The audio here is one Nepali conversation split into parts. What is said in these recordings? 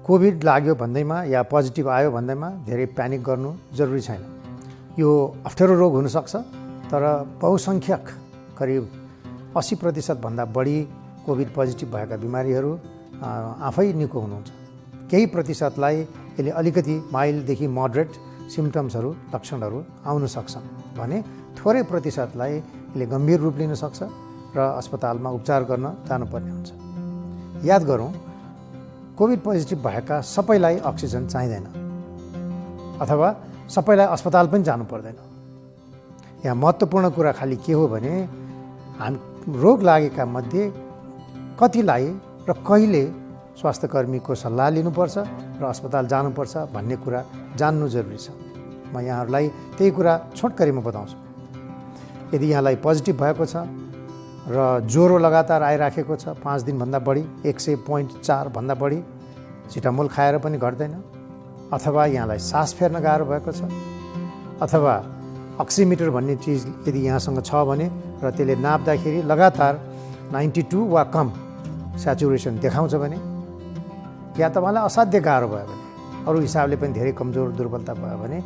कोभिड लाग्यो भन्दैमा या पोजिटिभ आयो भन्दैमा धेरै प्यानिक गर्नु जरुरी छैन। यो अप्ठ्यारो रोग हुनसक्छ, तर बहुसङ्ख्यक करिब 80% भन्दा बढी कोभिड पोजिटिभ भएका बिमारीहरू आफै निको हुनुहुन्छ। केही प्रतिशतलाई यसले अलिकति माइल्डदेखि मोडरेट सिम्पटम्सहरू लक्षणहरू आउन सक्छन् भने थोरै प्रतिशतलाई यसले गम्भीर रूप लिन सक्छ र अस्पतालमा उपचार गर्न जानुपर्ने हुन्छ। याद गरौँ, कोभिड पोजिटिभ भएका सबैलाई अक्सिजन चाहिँदैन अथवा सबैलाई अस्पताल पनि जानु पर्दैन। यहाँ महत्त्वपूर्ण कुरा खालि के हो भने रोग लागेका मध्ये कतिलाई र कहिले स्वास्थ्यकर्मीको सल्लाह लिनुपर्छ र अस्पताल जानुपर्छ भन्ने कुरा जान्नु जरुरी छ। म यहाँहरूलाई त्यही कुरा छोटकरीमा बताउँछु। यदि यहाँलाई पोजिटिभ भएको छ र ज्वरो लगातार आइराखेको छ 5 दिनभन्दा बढी, 100.4 भन्दा बढी, सिटामोल खाएर पनि घट्दैन, अथवा यहाँलाई सास फेर्न गाह्रो भएको छ, अथवा अक्सिमिटर भन्ने चिज यदि यहाँसँग छ भने र त्यसले नाप्दाखेरि लगातार 92 वा कम स्याचुरेसन देखाउँछ भने, या तपाईँलाई असाध्य गाह्रो भयो भने, अरू हिसाबले पनि धेरै कमजोर दुर्बलता भयो भने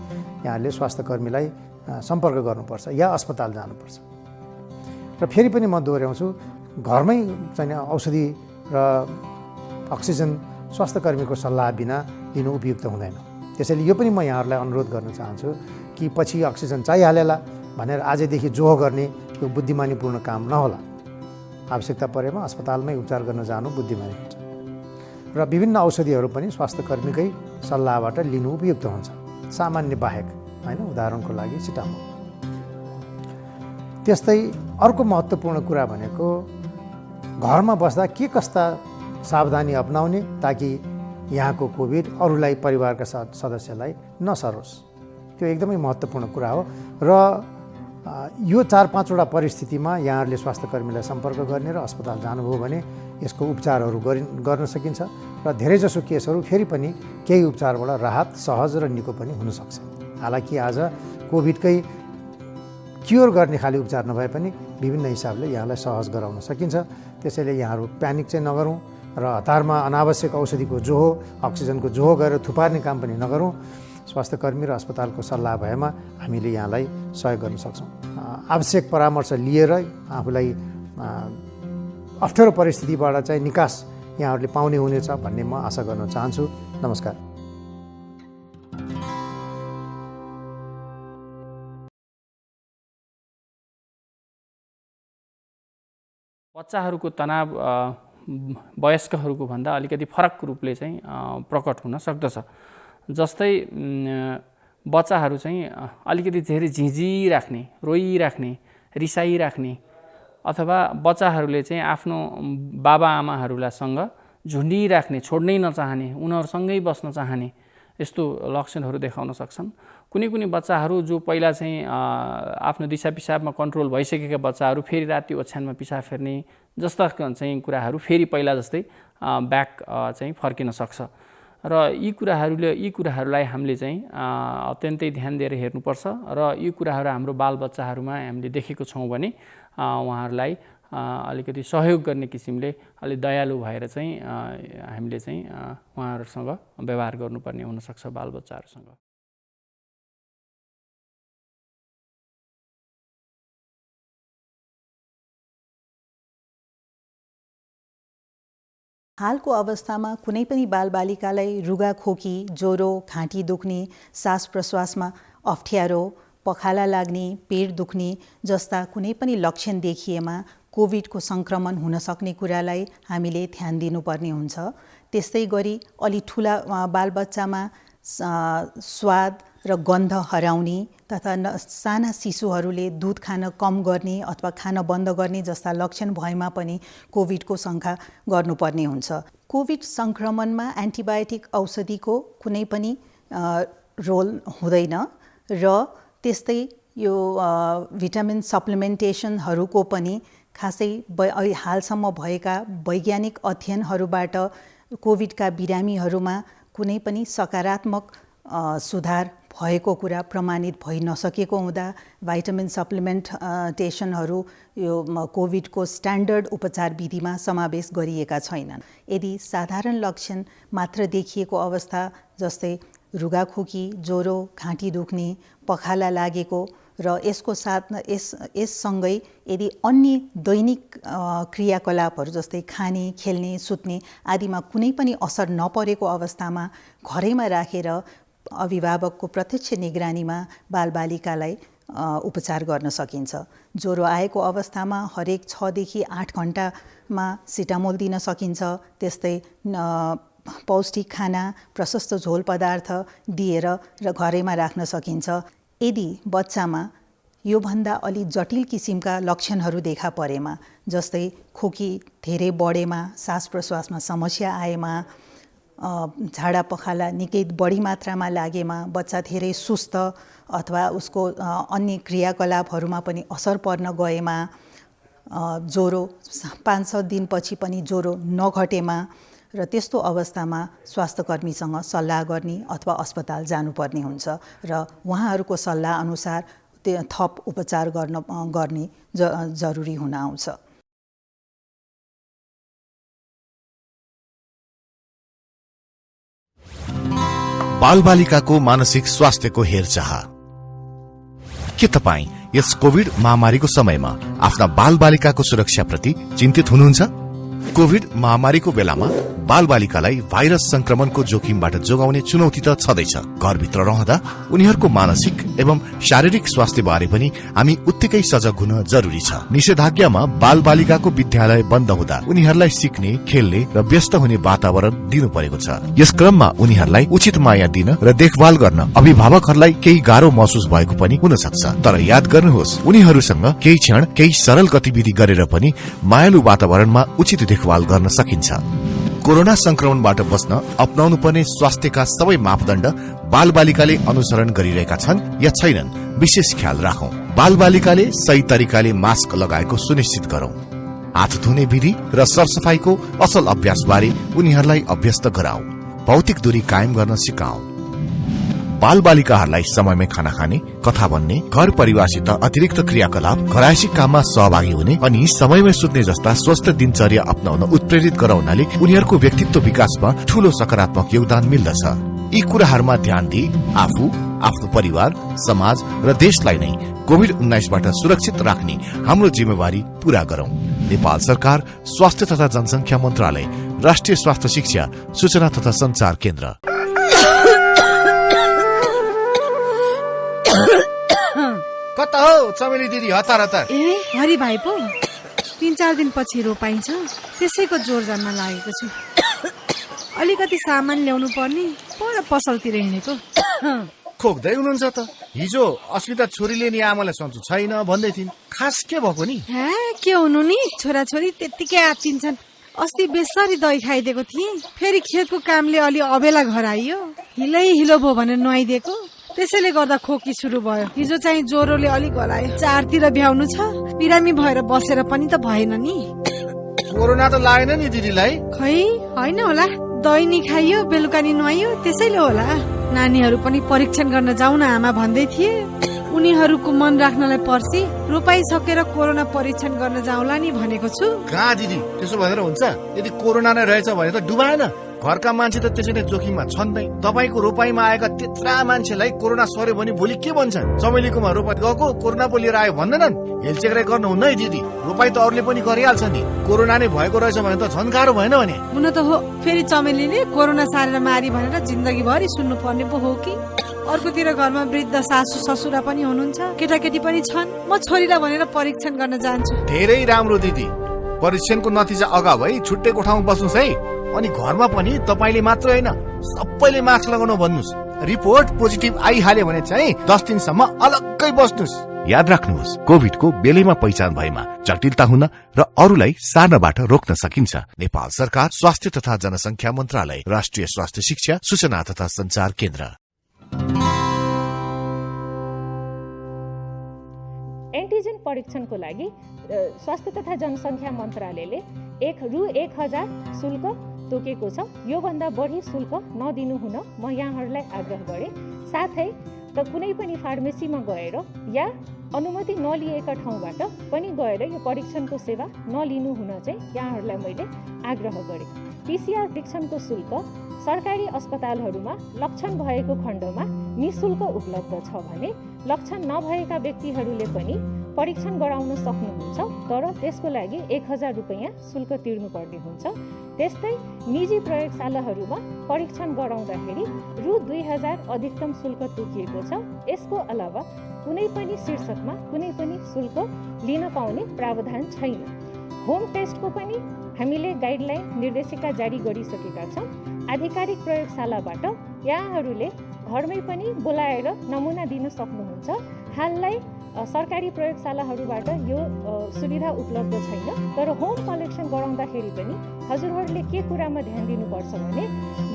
यहाँले स्वास्थ्यकर्मीलाई सम्पर्क गर्नुपर्छ या अस्पताल जानुपर्छ। र फेरि पनि म दोहोऱ्याउँछु, घरमै चाहिँ औषधि र अक्सिजन स्वास्थ्यकर्मीको सल्लाह बिना लिनु उपयुक्त हुँदैन। त्यसैले यो पनि म यहाँहरूलाई अनुरोध गर्न चाहन्छु कि पछि अक्सिजन चाहिहालेला भनेर आजैदेखि जोहो गर्ने यो बुद्धिमानीपूर्ण काम नहोला। आवश्यकता परेमा अस्पतालमै उपचार गर्न जानु बुद्धिमानी हुन्छ र विभिन्न औषधिहरू पनि स्वास्थ्यकर्मीकै सल्लाहबाट लिनु उपयुक्त हुन्छ, सामान्य बाहेक, हैन? उदाहरणको लागि सिटामोल। त्यस्तै अर्को महत्त्वपूर्ण कुरा भनेको घरमा बस्दा के कस्ता सावधानी अपनाउने ताकि यहाँको कोभिड अरूलाई, परिवारका सदस्यलाई नसरोस्। त्यो एकदमै महत्त्वपूर्ण कुरा हो र यो 4-5 वटा परिस्थितिमा यहाँहरूले स्वास्थ्यकर्मीलाई सम्पर्क गर्ने र अस्पताल जानुभयो भने यसको उपचारहरू गर्न सकिन्छ र धेरैजसो केसहरू फेरि पनि केही उपचारबाट राहत, सहज र निको पनि हुनसक्छ। हालाकि आज कोभिडकै क्योर गर्ने खाली उपचार नभए पनि विभिन्न हिसाबले यहाँलाई सहज गराउन सकिन्छ। त्यसैले यहाँहरू प्यानिक चाहिँ नगरौँ र हतारमा अनावश्यक औषधिको जोहो, अक्सिजनको जोहो गरेर थुपार्ने काम पनि नगरौँ। स्वास्थ्यकर्मी र अस्पतालको सल्लाह भएमा हामीले यहाँलाई सहयोग गर्न सक्छौँ। आवश्यक परामर्श लिएर आफूलाई अप्ठ्यारो परिस्थितिबाट चाहिँ निकास यहाँहरूले पाउने हुनेछ भन्ने म आशा गर्न चाहन्छु। नमस्कार। बच्चाहरूको तनाव वयस्कहरूको भन्दा अलिकति फरक रूपले चाहिँ प्रकट हुन सक्दछ। जस्तै बच्चाहरू चाहिँ अलिकति धेरै झिझिराख्ने, रोइराख्ने, रिसाइराख्ने, अथवा बच्चाहरूले चाहिँ आफ्नो बाबाआमाहरूलाईसँग झुन्डिराख्ने, छोड्नै नचाहने, उनीहरूसँगै बस्न चाहने यस्तो लक्षणहरू देखाउन सक्छन्। कुनै कुनै बच्चाहरू जो पहिला चाहिँ आफ्नो दिशा पिसाबमा कन्ट्रोल भइसकेका बच्चाहरू फेरि राति ओछ्यानमा पिसाब फेर्ने जस्ता चाहिँ कुराहरू फेरि पहिला जस्तै ब्याक चाहिँ फर्किन सक्छ। र यी कुराहरूलाई हामीले चाहिँ अत्यन्तै ध्यान दिएर हेर्नुपर्छ र यी कुराहरू हाम्रो बालबच्चाहरूमा हामीले देखेको छौँ भने उहाँहरूलाई अलिकति सहयोग गर्ने किसिमले अलि दयालु भएर चाहिँ हामीले चाहिँ उहाँहरूसँग व्यवहार गर्नुपर्ने हुनसक्छ बालबच्चाहरूसँग। हालको अवस्थामा कुनै पनि बालबालिकालाई रुगाखोकी, ज्वरो, घाँटी दुख्ने, सास प्रश्वासमा अप्ठ्यारो, पखाला लाग्ने, पेट दुख्ने जस्ता कुनै पनि लक्षण देखिएमा कोभिडको सङ्क्रमण हुन सक्ने कुरालाई हामीले ध्यान दिनुपर्ने हुन्छ। त्यस्तै गरी अलि ठुला बालबच्चामा स्वाद र गन्ध हराउने तथा साना शिशुहरूले दुध खान कम गर्ने अथवा खान बन्द गर्ने जस्ता लक्षण भएमा पनि कोभिडको शङ्का गर्नुपर्ने हुन्छ। कोभिड सङ्क्रमणमा एन्टिबायोटिक औषधिको कुनै पनि रोल हुँदैन र त्यस्तै यो भिटामिन सप्लिमेन्टेसनहरूको पनि खासै हालसम्म भएका वैज्ञानिक अध्ययनहरूबाट कोभिडका बिरामीहरूमा कुनै पनि सकारात्मक सुधार भएको कुरा प्रमाणित भइ नसकेको हुँदा भाइटामिन सप्लिमेन्टेसनहरू यो कोभिडको स्ट्यान्डर्ड उपचार विधिमा समावेश गरिएका छैनन्। यदि साधारण लक्षण मात्र देखिएको अवस्था जस्तै रुगाखोकी, ज्वरो, घाँटी दुख्ने, पखाला लागेको र यसको साथ यससँगै यदि अन्य दैनिक क्रियाकलापहरू जस्तै खाने, खेल्ने, सुत्ने आदिमा कुनै पनि असर नपरेको अवस्थामा घरैमा राखेर अभिभावकको प्रत्यक्ष निगरानीमा बालबालिकालाई उपचार गर्न सकिन्छ। ज्वरो आएको अवस्थामा हरेक 6 देखि 8 घण्टामा सिटामोल दिन सकिन्छ। त्यस्तै पौष्टिक खाना, प्रशस्त झोल पदार्थ दिएर र घरैमा राख्न सकिन्छ। यदि बच्चामा योभन्दा अलि जटिल किसिमका लक्षणहरू देखा परेमा जस्तै खोकी धेरै बढेमा, सास प्रश्वासमा समस्या आएमा, झाडा पखाला निकै बढी मात्रामा लागेमा, बच्चा धेरै सुस्त अथवा उसको अन्य क्रियाकलापहरूमा पनि असर पर्न गएमा, ज्वरो 5-6 दिनपछि पनि ज्वरो नघटेमा र त्यस्तो अवस्थामा स्वास्थ्यकर्मीसँग सल्लाह गर्ने अथवा अस्पताल जानुपर्ने हुन्छ र उहाँहरूको सल्लाह अनुसार थप उपचार गर्ने जरुरी हुन आउँछ। बालबालिकाको मानसिक स्वास्थ्यको हेरचाह। के तपाईँ यस कोभिड महामारीको समयमा आफ्ना बालबालिकाको सुरक्षाप्रति चिन्तित हुनुहुन्छ? कोभिड महामारीको बेलामा बालबालिकालाई भाइरस संक्रमणको जोखिमबाट जोगाउने चुनौती त छँदैछ। घरभित्र रहँदा उनीहरूको मानसिक एवं शारीरिक स्वास्थ्य बारे पनि हामी उत्तिकै सजग हुन जरुरी छ। निषेधाज्ञामा बालबालिकाको विद्यालय बन्द हुँदा उनीहरूलाई सिक्ने, खेल्ने र व्यस्त हुने वातावरण दिनु परेको छ। यस क्रममा उनीहरूलाई उचित माया दिन र देखभाल गर्न अभिभावकहरूलाई केही गाह्रो महसुस भएको पनि हुन सक्छ। तर याद गर्नुहोस्, उनीहरूसँग केही क्षण केही सरल गतिविधि गरेर पनि मायालु वातावरणमा उचित देखभाल गर्न सकिन्छ। कोरोना संक्रमणबाट बच्न अपनाउनु पर्ने स्वास्थ्यका सबै मापदण्ड बालबालिकाले अनुसरण गरिरहेका छन् या छैनन्, विशेष ख्याल राखौं। बालबालिकाले सही तरिकाले मास्क लगाएको सुनिश्चित गरौं। हात धुने विधि र सरसफाईको असल अभ्यास बारे उनीहरूलाई अभ्यस्त गराऊ। भौतिक दूरी कायम गर्न सिकाऊ। बालबालिकाहरूलाई समयमै खाना खाने, कथा भन्ने, घर परिवारसित अतिरिक्त क्रियाकलाप, घरायसी काममा सहभागी हुने अनि समयमै सुत्ने जस्ता स्वस्थ दिनचर्या अपनाउन उत्प्रेरित गराउनाले उनीहरूको व्यक्तित्व विकासमा ठूलो सकारात्मक योगदान मिल्दछ। यी कुराहरूमा ध्यान दिई आफू, आफ्नो परिवार, समाज र देशलाई नै कोभिड-19बाट सुरक्षित राख्ने हाम्रो जिम्मेवारी पूरा गरौं। नेपाल सरकार, स्वास्थ्य तथा जनसंख्या मन्त्रालय, राष्ट्रिय स्वास्थ्य शिक्षा, सूचना तथा संचार केन्द्र। कता हो चमेली दिदी, हतार हतार? हरि भाइ पो 3-4 दिन पछि रोपाइन्छ, त्यसैको जोर जान्न लागेको छु। अलिकति सामान ल्याउनु पर्ने, पर पसलतिर हिँडेको। खोक्दै हुनुहुन्छ त? हिजो अस्मिता छोरीले नि आमालाई सन्चो छैन भन्दै थिइन्, खास के भएको नि? के हुनु नि, छोराछोरी त्यत्तिकै आत्तिन्छन्। अस्ति बेसरी दही खाइदिएको थिएँ, फेरि खेतको कामले अलि अबेला घर आइयो, हिलो भयो भनेर नुहाइदिएको, त्यसैले गर्दा खोकी सुरु भयो। हिजो चाहिँ ज्वरोले अलिक हरायो। 4तिर भ्याउनु छ, बिरामी भएर बसेर पनि त भएन नि। कोरोना त लागेन नि दिदीलाई? खै होइन होला, दही नि खाइयो, बेलुका नि नुहाइयो, त्यसैले होला। नानीहरू पनि परीक्षण गर्न जाउँ न आमा भन्दै थिए। उनीहरूको मन राख्नलाई पर्सी रोपाई सकेर कोरोना परीक्षण गर्न जाउँला नि भनेको छु। कहाँ दिदी, त्यसो भनेर हुन्छ? यदि कोरोना नै रहेछ भने त डुबाएन। घरका मान्छे त त्यसै नै जोखिममा छन् नै। तपाईको रोपाईमा आएका त्यत्रा मान्छेलाई कोरोना सर्यो भने भोलि के भन्छन्? चमेलीकोमा रोपाई गएको कोरोना पो लिएर आयो भन्दैनन्? हेलचेक्राइ गर्नुहुन्न है दिदी, रोपाई त अरूले पनि गरिहाल्छ नि। कोरोना नै भएको रहेछ भने त झन् गाह्रो भएन भने? हुन त हो, फेरि चमेलीले कोरोना सारेर मारी भनेर जिन्दगीभरि सुन्नु पर्ने पो हो कि? अर्कोतिर घरमा वृद्ध सासू ससुरा पनि हुनुहुन्छ, केटाकेटी पनि छन्। म छोरीलाई भनेर परीक्षण गर्न जान्छु। धेरै राम्रो दिदी, परीक्षणको नतिजा अगाउ भई छुट्टैको ठाउँमा बस्नुस् है। अनि घरमा पनि तपाईले मात्र होइन, सबैले मास्क लगाउनु भन्नुस्। रिपोर्ट पोजिटिभ आइहाल्यो भने चाहिँ 10 दिनसम्म अलग्गै बस्नुस्। याद राख्नुहोस्, कोभिडको बेलैमा पहिचान भएमा जटिलता हुन र अरूलाई सार्नबाट रोक्न सकिन्छ। नेपाल सरकार, स्वास्थ्य तथा जनसंख्या मन्त्रालय, राष्ट्रिय स्वास्थ्य शिक्षा, सूचना तथा संचार केन्द्र। एन्टिजेन परीक्षणको लागि स्वास्थ्य तथा जनसंख्या मन्त्रालयले रु 1000 शुल्क तोकेको छ। योभन्दा बढी शुल्क नदिनु हुन म यहाँहरूलाई आग्रह गरेँ। साथै त कुनै पनि फार्मेसीमा गएर या अनुमति नलिएका ठाउँबाट पनि गएर यो परीक्षणको सेवा नलिनु हुन चाहिँ यहाँहरूलाई मैले आग्रह गरेँ। PCR परीक्षणको शुल्क सरकारी अस्पतालहरूमा लक्षण भएको खण्डमा निःशुल्क उपलब्ध छ भने लक्षण नभएका व्यक्तिहरूले पनि परीक्षण गराउन सक्नुहुन्छ, तर त्यसको लागि 1000 रुपैयाँ शुल्क तिर्नुपर्ने हुन्छ। त्यस्तै निजी प्रयोगशालाहरूमा परीक्षण गराउँदाखेरि रु 2000 अधिकतम शुल्क तोकिएको छ। यसको अलावा कुनै पनि शीर्षकमा कुनै पनि शुल्क लिन पाउने प्रावधान छैन। होम टेस्टको पनि हामीले गाइडलाइन निर्देशिका जारी गरिसकेका छौँ। आधिकारिक प्रयोगशालाबाट यहाँहरूले घरमै पनि बोलाएर नमुना दिन सक्नुहुन्छ। हाललाई सरकारी प्रयोगशालाहरूबाट यो सुविधा उपलब्ध छैन, तर होम कलेक्सन गराउँदाखेरि पनि हजुरहरूले के कुरामा ध्यान दिनुपर्छ भने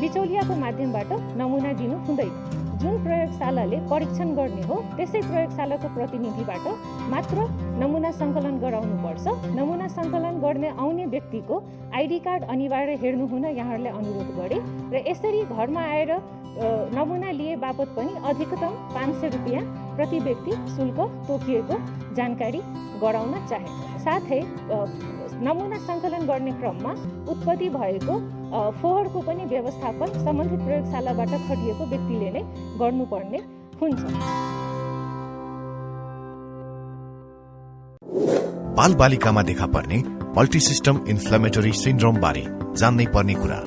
बिचौलियाको माध्यमबाट नमुना दिनु हुँदैन। जुन प्रयोगशालाले परीक्षण गर्ने हो त्यसै प्रयोगशालाको प्रतिनिधिबाट मात्र नमुना सङ्कलन गराउनुपर्छ। नमुना सङ्कलन गर्ने आउने व्यक्तिको ID कार्ड अनिवार्य हेर्नु हुन यहाँहरूले अनुरोध गरे र यसरी घरमा आएर नमुना लिए बापत पनि अधिकतम 500 रुपैयाँ प्रति व्यक्ति शुल्क तोकिएको जानकारी गराउन चाहे। साथै नमुना सङ्कलन गर्ने क्रममा उत्पत्ति भएको फोहोरको पनि व्यवस्थापन सम्बन्धित प्रयोगशालाबाट खटिएको व्यक्तिले नै गर्नुपर्ने हुन्छ। बालबालिकामा देखा पर्ने मल्टिसिस्टम इन्फ्लेमेटरी सिन्ड्रोम बारे जान्नै पर्ने कुरा।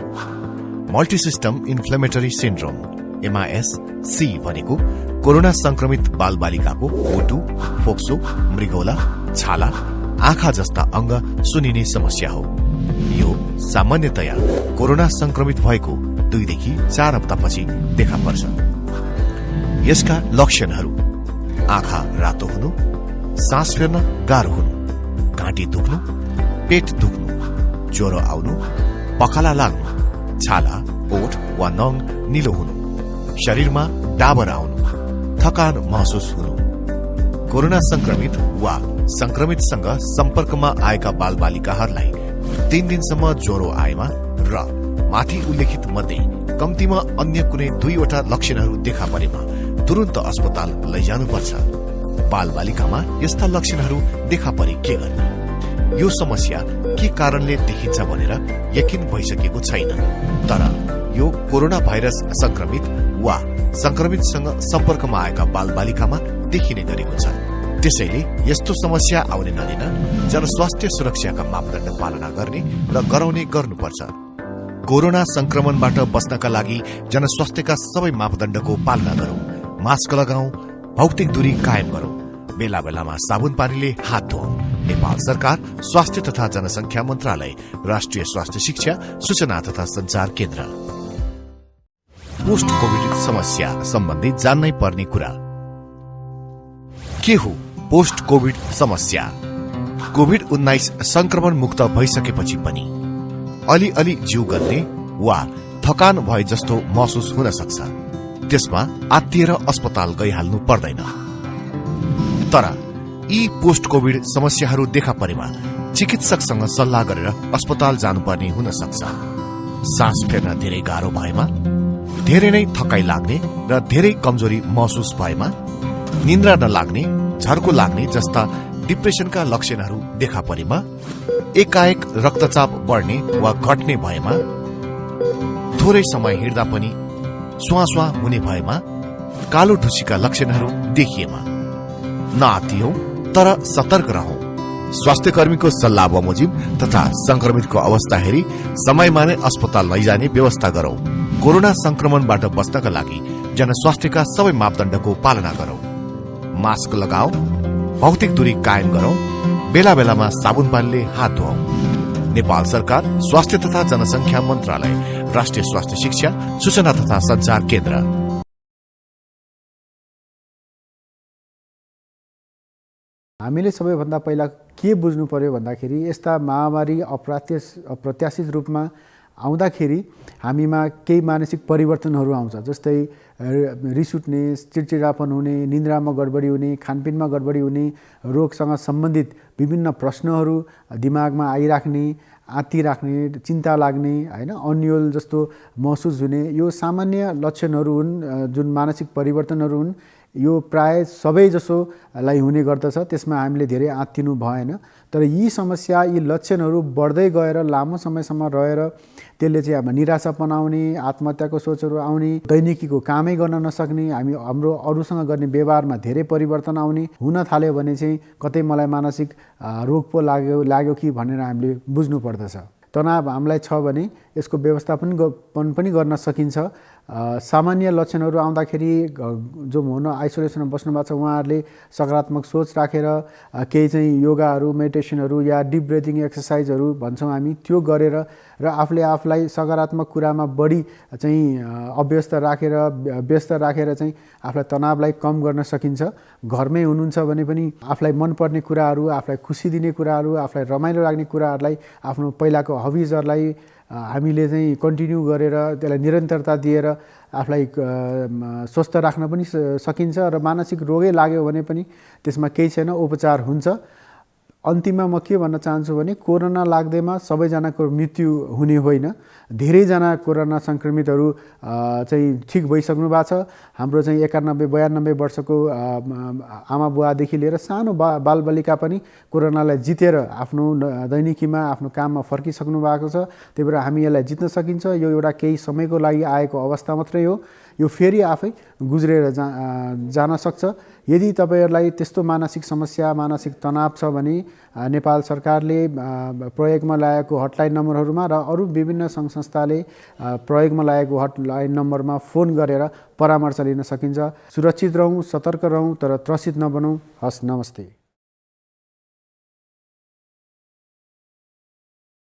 मल्टिसिस्टम इन्फ्लेमेटरी सिन्ड्रोम MIS-C भनेको कोरोना संक्रमित बालबालिकाको मुटु, फोक्सो, मृगौला, छाला, आँखा जस्ता अंग सुनिने समस्या हो। यो सामान्यतया कोरोना संक्रमित भएको 2 देखि 4 हप्तापछि देखा पर्छ। यसका लक्षणहरू आँखा रातो हुनु, सास फेर्न गाह्रो हुनु, घाँटी दुख्नु, पेट दुख्नु, ज्वरो आउनु, पखाला लाग्नु, छाला, ओठ वा नङ निलो हुनु, शरीरमा डाबर आउनु, थकान महसुस हुनु। कोरोना संक्रमित वा संक्रमितसँग सम्पर्कमा आएका बालबालिकाहरूलाई 3 दिनसम्म ज्वरो आएमा र माथि उल्लेखित मध्ये कम्तीमा अन्य कुनै 2 वटा लक्षणहरू देखा परेमा तुरुन्त अस्पताल लैजानुपर्छ। बालबालिकामा यस्ता लक्षणहरू देखा परे के गर्ने? यो समस्या के कारणले देखिन्छ भनेर यकिन भइसकेको छैन, तर यो कोरोना भाइरस संक्रमित वा संक्रमितसँग सम्पर्कमा आएका बालबालिकामा देखिने गरेको छ। त्यसैले यस्तो समस्या आउने नदिन जनस्वास्थ्य सुरक्षाका मापदण्ड पालना गर्ने र गराउने गर्नुपर्छ। कोरोना संक्रमणबाट बच्नका लागि जनस्वास्थ्यका सबै मापदण्डको पालना गरौं, मास्क लगाऊ, भौतिक दूरी कायम गरौं, बेला बेलामा साबुन पानीले हात धोऊ। नेपाल सरकार स्वास्थ्य तथा जनसंख्या मन्त्रालय, राष्ट्रिय स्वास्थ्य शिक्षा, सूचना तथा संचार केन्द्र। पोस्ट कोभिड समस्या सम्बन्धी जान्नै पर्ने कुरा। के हो पोस्ट कोभिड समस्या? कोभिड-19 संक्रमण मुक्त भइसकेपछि पनि अलि जिउ गल्ने वा थकान भए जस्तो महसुस हुन सक्छ। त्यसमा आत्तिएर अस्पताल गइहाल्नु पर्दैन। तर यी पोस्ट कोभिड समस्याहरू देखा परेमा चिकित्सकसँग सल्लाह गरेर अस्पताल जानुपर्ने हुन सक्छ। सास फेर्न धेरै गाह्रो भएमा, धेरै नै थकाइ लाग्ने र धेरै कमजोरी महसुस भएमा, निन्द्रा नलाग्ने, झर्को लाग्ने जस्ता डिप्रेसनका लक्षणहरू देखा परेमा, एकाएक रक्तचाप बढ्ने वा घट्ने भएमा, थोरै समय हिँड्दा पनि स्वास्वा हुने भएमा, कालो ढुसीका लक्षणहरू देखिएमा नआत्तियौं तर सतर्क रहौं। स्वास्थ्य कर्मीको सल्लाह बमोजिम तथा संक्रमितको अवस्था हेरी समयमा नै अस्पताल लैजाने व्यवस्था गरौं। कोरोना संक्रमणबाट बच्नका लागि जनस्वास्थ्यका सबै मापदण्डको पालना गरौं। मास्क लगाऊ, भौतिक दूरी कायम गरौं, बेला बेलामा साबुन पानीले हात धोऊ। नेपाल सरकार स्वास्थ्य तथा जनसंख्या मन्त्रालय, राष्ट्रिय स्वास्थ्य शिक्षा, सूचना तथा संचार केन्द्र। हामीले सबैभन्दा पहिला के बुझ्नु पर्यो भन्दाखेरि यस्ता महामारी अप्रत्याशित रूपमा आउँदाखेरि हामीमा केही मानसिक परिवर्तनहरू आउँछ। जस्तै रिस उठ्ने, चिडचिडापन हुने, निन्द्रामा गडबडी हुने, खानपिनमा गडबडी हुने, रोगसँग सम्बन्धित विभिन्न प्रश्नहरू दिमागमा आइराख्ने, आत्ती राख्ने, चिन्ता लाग्ने होइन, अन्यल जस्तो महसुस हुने यो सामान्य लक्षणहरू हुन् जुन मानसिक परिवर्तनहरू हुन्। यो प्राय सबैजसोलाई हुने गर्दछ, त्यसमा हामीले धेरै आत्तिनु भएन। तर यी समस्या, यी लक्षणहरू बढ्दै गएर लामो समयसम्म रहेर त्यसले चाहिँ अब निराशा बनाउने, आत्महत्याको सोचहरू आउने, दैनिकीको कामै गर्न नसक्ने, हाम्रो अरूसँग गर्ने व्यवहारमा धेरै परिवर्तन आउने हुन थाल्यो भने चाहिँ कतै मलाई मानसिक रोग पो लाग्यो कि भनेर हामीले बुझ्नु पर्दछ। तनाव हामीलाई छ भने यसको व्यवस्थापन पनि गर्न सकिन्छ। सामान्य लक्षणहरू आउँदाखेरि जो हुन आइसोलेसनमा बस्नु भएको छ उहाँहरूले सकारात्मक सोच राखेर केही चाहिँ योगाहरू, मेडिटेसनहरू या डिप ब्रिथिङ एक्सर्साइजहरू भन्छौँ हामी, त्यो गरेर र आफूलाई सकारात्मक कुरामा बढी चाहिँ व्यस्त राखेर चाहिँ आफूलाई तनावलाई कम गर्न सकिन्छ। घरमै हुनुहुन्छ भने पनि आफूलाई मनपर्ने कुराहरू, आफूलाई खुसी दिने कुराहरू, आफूलाई रमाइलो लाग्ने कुराहरूलाई, आफ्नो पहिलाको हबिजहरूलाई हामीले चाहिँ कन्टिन्यू गरेर त्यसलाई निरन्तरता दिएर आफूलाई स्वस्थ राख्न पनि सकिन्छ। र मानसिक रोगै लाग्यो भने पनि त्यसमा केही छैन, उपचार हुन्छ। अन्तिममा म के भन्न चाहन्छु भने कोरोना लाग्दैमा सबैजनाको मृत्यु हुने होइन। धेरैजना कोरोना सङ्क्रमितहरू चाहिँ ठिक भइसक्नु भएको छ। हाम्रो चाहिँ 91-92 वर्षको आमा बुवादेखि लिएर सानो बालबालिका पनि कोरोनालाई जितेर आफ्नो दैनिकीमा, आफ्नो काममा फर्किसक्नु भएको छ। त्यही भएर हामी यसलाई जित्न सकिन्छ। यो एउटा केही समयको लागि आएको अवस्था मात्रै हो। यो फेरि आफै गुज्रेर जान सक्छ। यदि तपाईँहरूलाई त्यस्तो मानसिक समस्या, मानसिक तनाव छ भने नेपाल सरकारले प्रयोगमा ल्याएको हटलाइन नम्बरहरूमा र अरू विभिन्न सङ्घ संस्थाले प्रयोगमा ल्याएको हटलाइन नम्बरमा फोन गरेर परामर्श लिन सकिन्छ। सुरक्षित रहौँ, सतर्क रहौँ, तर त्रसित नबनौँ। हस्, नमस्ते।